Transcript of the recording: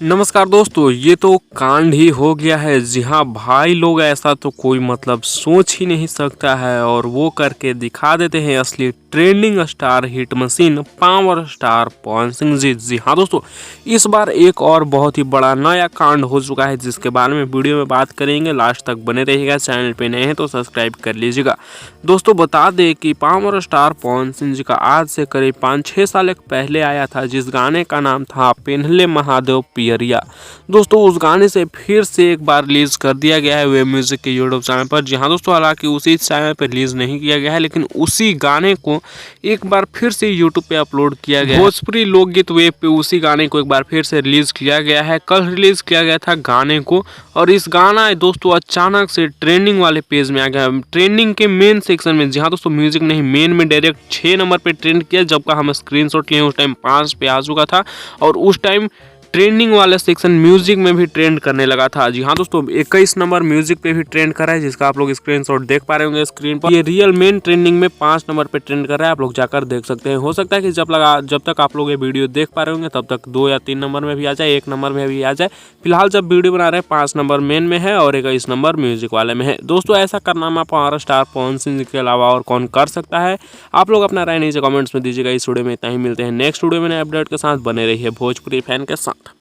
नमस्कार दोस्तों, ये तो कांड ही हो गया है। जी हाँ भाई लोग, ऐसा तो कोई मतलब सोच ही नहीं सकता है और वो करके दिखा देते हैं असली trending star hit machine power star Pawan Singh ji. जी हाँ दोस्तों, इस बार एक और बहुत ही बड़ा नया कांड हो चुका है जिसके बारे में वीडियो में बात करेंगे। लास्ट तक बने रहिएगा। चैनल पे नए हैं तो सब्सक्राइब कर लीजिएगा। दोस्तों बता दें कि पावर स्टार पवन सिंह जी का आज से करीब 5-6 साल पहले आया था जिस गाने का नाम था पेन्हले महादेव पियरिया। दोस्तों उस गाने से फिर से एक बार रिलीज कर दिया गया है वेब म्यूजिक के यूट्यूब चैनल पर। जी हाँ दोस्तों, हालांकि उसी चैनल पर रिलीज नहीं किया गया है लेकिन उसी गाने को एक बार फिर से यूट्यूब पे अपलोड किया गया है। भोजपुरी लोकगीत वेब पे उसी गाने को एक बार फिर से रिलीज किया गया है। कल रिलीज किया गया था गाने को और इस गाना दोस्तों अचानक से ट्रेंडिंग वाले पेज में आ गया, ट्रेंडिंग के मेन सेक्शन में। जी हाँ दोस्तों, म्यूजिक नहीं मेन में डायरेक्ट 6 नंबर पे ट्रेंड किया। जबकि हम स्क्रीनशॉट लिए उस टाइम 5 पे आ चुका था और उस टाइम ट्रेंडिंग वाला सेक्शन म्यूजिक में भी ट्रेंड करने लगा था। जी हाँ दोस्तों, 21 नंबर म्यूजिक पे भी ट्रेंड कर रहा है जिसका आप लोग स्क्रीनशॉट देख पा रहे होंगे स्क्रीन पर। ये रियल मेन ट्रेंडिंग में 5 नंबर पे ट्रेंड कर रहा है, आप लोग जाकर देख सकते हैं। हो सकता है कि जब तक आप लोग ये वीडियो देख पा रहे होंगे तब तक 2 या 3 नंबर में भी आ जाए, 1 नंबर में भी आ जाए। फिलहाल जब वीडियो बना रहे हैं 5 नंबर मेन में है और 21 नंबर म्यूजिक वाले में है। दोस्तों ऐसा कारनामा पावर स्टार पवन सिंह के अलावा और कौन कर सकता है? आप लोग अपना राय नीचे कमेंट्स में दीजिएगा। इस वीडियो में इतना ही, मिलते हैं नेक्स्ट वीडियो में नए अपडेट के साथ। बने रहिए भोजपुरी फैन के साथ।